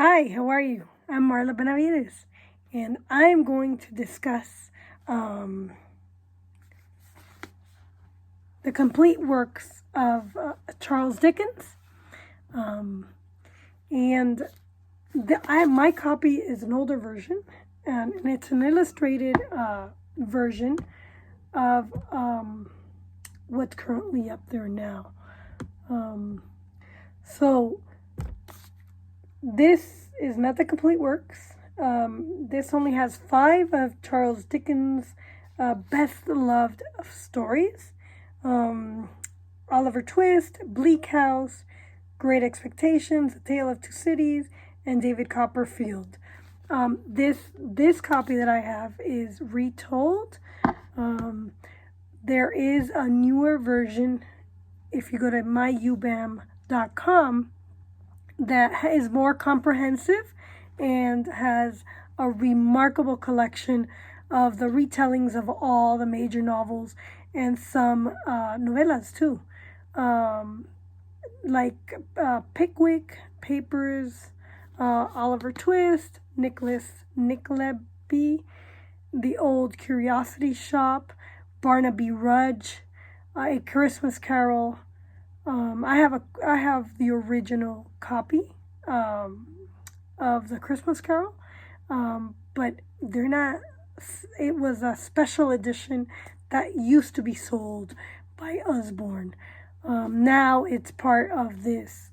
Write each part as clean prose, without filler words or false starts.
Hi, how are you? I'm Marla Benavides, and I'm going to discuss um, the complete works of Charles Dickens. Um, and my copy is an older version, and it's an illustrated version of what's currently up there now. So this is not the complete works. This only has 5 of Charles Dickens' best loved stories. Oliver Twist, Bleak House, Great Expectations, A Tale of Two Cities, and David Copperfield. This copy that I have is retold. There is a newer version if you go to myubam.com that is more comprehensive and has a remarkable collection of the retellings of all the major novels and some novellas too, like Pickwick Papers, Oliver Twist, Nicholas Nickleby, The Old Curiosity Shop, Barnaby Rudge, A Christmas Carol. I have the original copy of the Christmas Carol, but they're not. It was a special edition that used to be sold by Usborne. Now it's part of this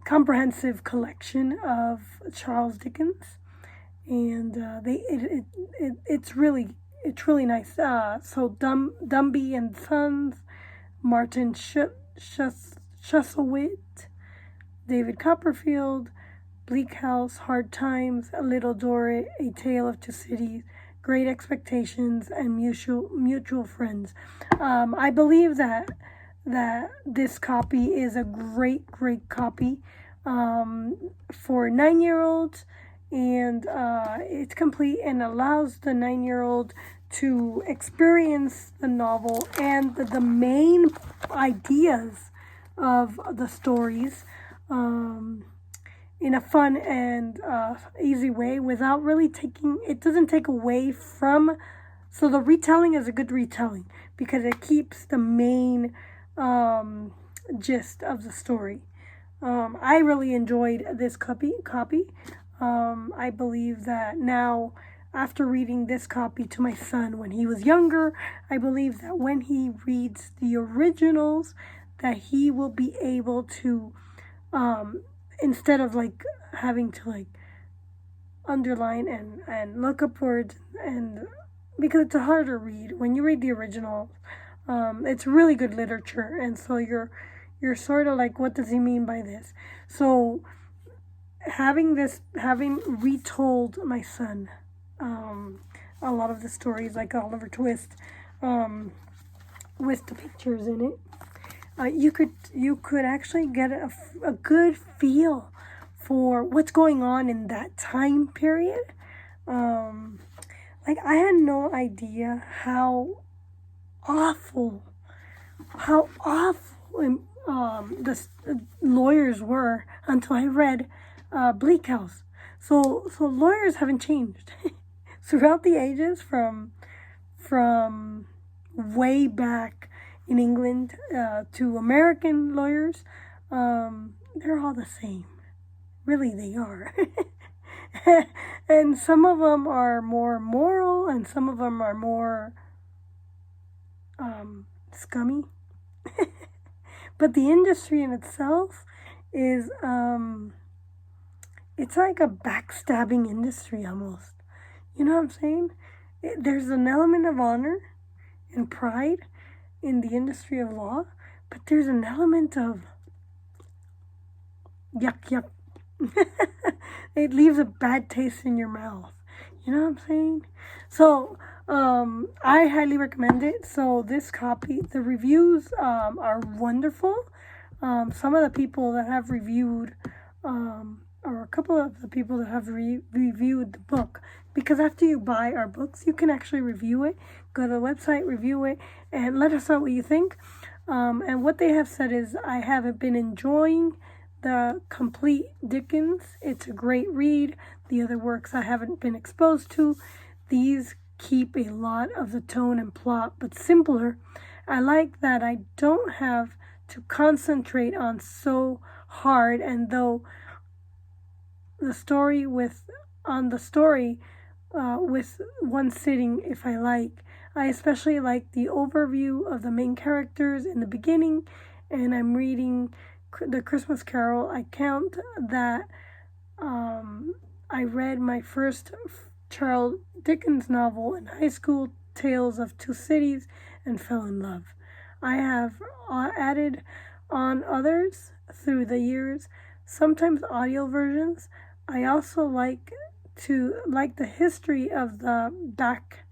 comprehensive collection of Charles Dickens, and it's really nice. So Dumby and Sons, Martin Chuzzlewit, David Copperfield, Bleak House, Hard Times, A Little Dorrit, A Tale of Two Cities, Great Expectations, and Mutual Friends. I believe that this copy is a great copy for 9-year-olds, and it's complete and allows the 9-year-old to experience the novel and the main ideas of the stories in a fun and easy way without really it doesn't take away from, so the retelling is a good retelling because it keeps the main gist of the story. I really enjoyed this copy. I believe that now, after reading this copy to my son when he was younger, I believe that when he reads the originals, that he will be able to, instead of having to underline and look up words, and because it's a harder read when you read the original, it's really good literature, and so you're sort of like, what does he mean by this? So having retold my son a lot of the stories, like Oliver Twist, with the pictures in it, you could actually get a good feel for what's going on in that time period. I had no idea how awful the lawyers were until I read Bleak House. So lawyers haven't changed throughout the ages, from way back in England to American lawyers. They're all the same. Really, they are. And some of them are more moral, and some of them are more scummy. But the industry in itself is, it's like a backstabbing industry almost. You know what I'm saying? There's an element of honor and pride in the industry of law, but there's an element of yuck. It leaves a bad taste in your mouth. You know what I'm saying? So, I highly recommend it. So this copy, the reviews are wonderful. Some of the people that have reviewed, or a couple of the people that have reviewed the book, because after you buy our books, you can actually review it. Go to the website, review it, and let us know what you think. And what they have said is, I have been enjoying the complete Dickens. It's a great read. The other works I haven't been exposed to. These keep a lot of the tone and plot, but simpler. I like that I don't have to concentrate on so hard, and though the story with one sitting if I like. I especially like the overview of the main characters in the beginning, and I'm reading the Christmas Carol. I count that I read my first Charles Dickens novel in high school, Tales of Two Cities, and fell in love. I have added on others through the years, sometimes audio versions. I also like the history of the back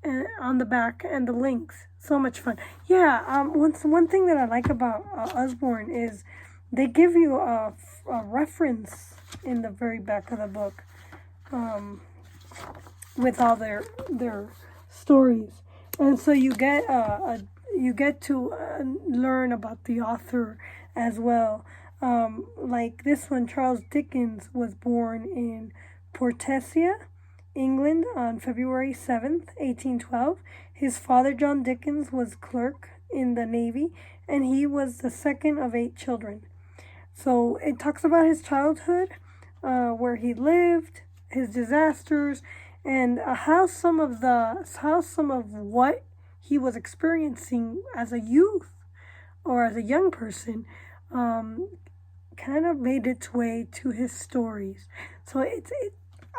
and on the back and the links. So much fun. Yeah, one thing that I like about Usborne is they give you a reference in the very back of the book with all their stories, and so you get to learn about the author as well. Like this one, Charles Dickens was born in Portessia, England on February 7th, 1812. His father, John Dickens, was clerk in the Navy, and he was the second of 8 children. So it talks about his childhood, where he lived, his disasters, and how some of what he was experiencing as a youth or as a young person kind of made its way to his stories. So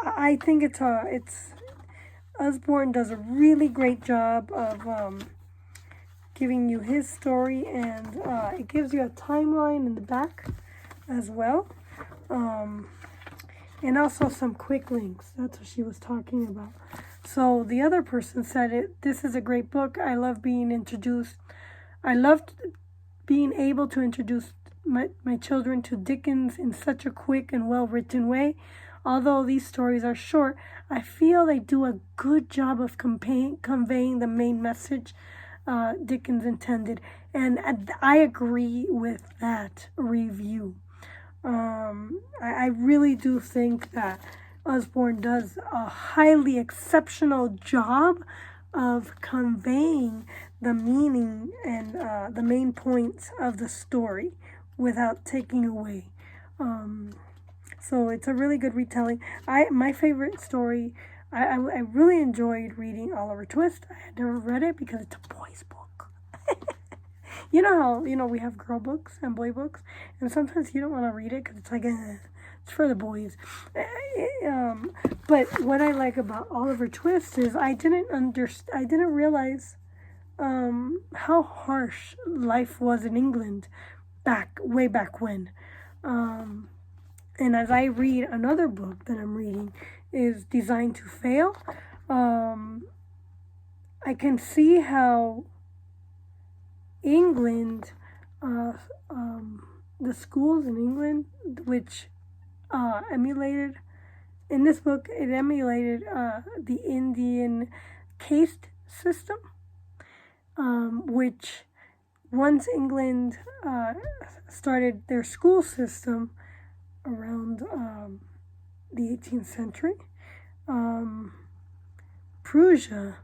I think it's Usborne does a really great job of giving you his story, and it gives you a timeline in the back as well, and also some quick links. That's what she was talking about. So the other person said this is a great book. I loved being able to introduce my children to Dickens in such a quick and well-written way. Although these stories are short, I feel they do a good job of conveying the main message Dickens intended. And I agree with that review. I really do think that Usborne does a highly exceptional job of conveying the meaning and the main points of the story without taking away. So it's a really good retelling. My favorite story, I really enjoyed reading Oliver Twist. I had never read it because it's a boy's book. You know how, we have girl books and boy books, and sometimes you don't want to read it because it's like, it's for the boys. But what I like about Oliver Twist is I didn't realize how harsh life was in England way back when. And as I read another book that I'm reading is Designed to Fail, I can see how England, the schools in England, which emulated, in this book, it emulated the Indian caste system, which once England started their school system around the 18th century, Prussia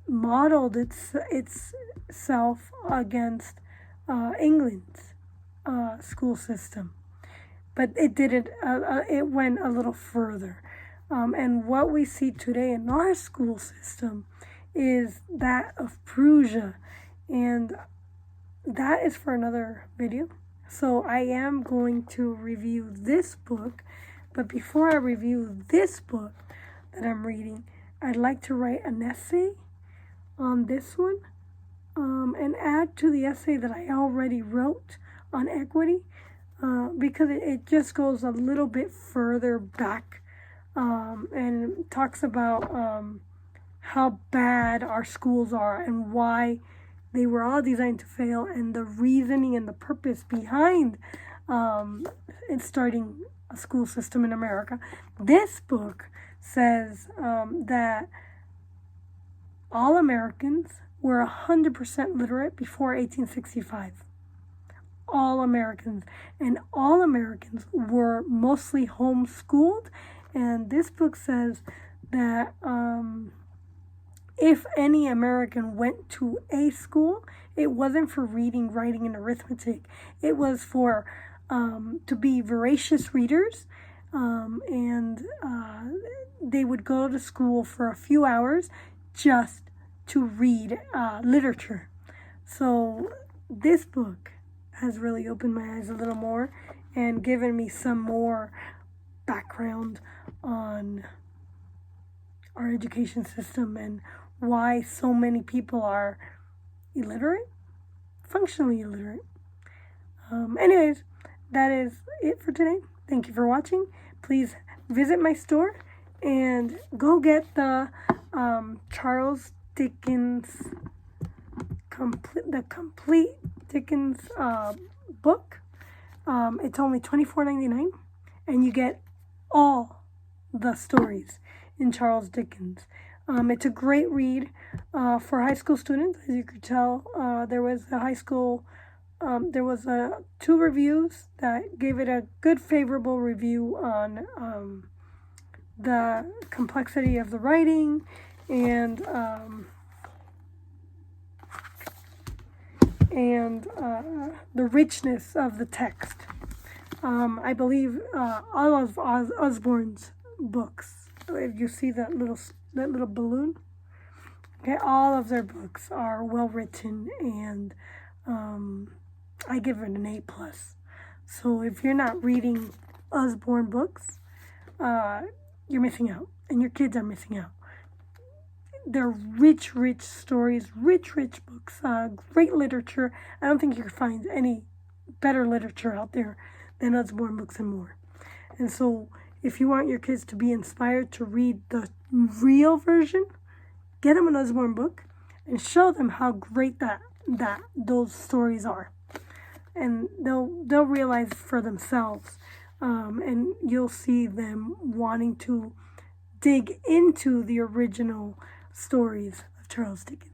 modeled itself against England's school system, but it didn't. It went a little further, and what we see today in our school system is that of Prussia, and that is for another video. So I am going to review this book, but before I review this book that I'm reading, I'd like to write an essay on this one, and add to the essay that I already wrote on equity, because it just goes a little bit further back, and talks about how bad our schools are and why they were all designed to fail, and the reasoning and the purpose behind in starting a school system in America. This book says that all Americans were 100% literate before 1865. all Americans, and all Americans were mostly homeschooled. And this book says that if any American went to a school, it wasn't for reading, writing, and arithmetic. It was for to be voracious readers, and they would go to school for a few hours just to read literature. So this book has really opened my eyes a little more and given me some more background on our education system and why so many people are illiterate, functionally illiterate. Anyways, that is it for today. Thank you for watching. Please visit my store and go get the Charles Dickens complete Dickens book. It's only $24.99, and you get all the stories in Charles Dickens. It's a great read for high school students. As you could tell, there was two reviews that gave it a good favorable review on the complexity of the writing and the richness of the text. I believe all of Usborne's books, if you see that little balloon, okay, all of their books are well written, and I give it an A+. So if you're not reading Usborne books, you're missing out, and your kids are missing out. They're rich stories, rich books, great literature. I don't think you can find any better literature out there than Usborne books and more. And so if you want your kids to be inspired to read the real version, get them an Usborne book and show them how great that those stories are. And they'll realize for themselves, and you'll see them wanting to dig into the original stories of Charles Dickens.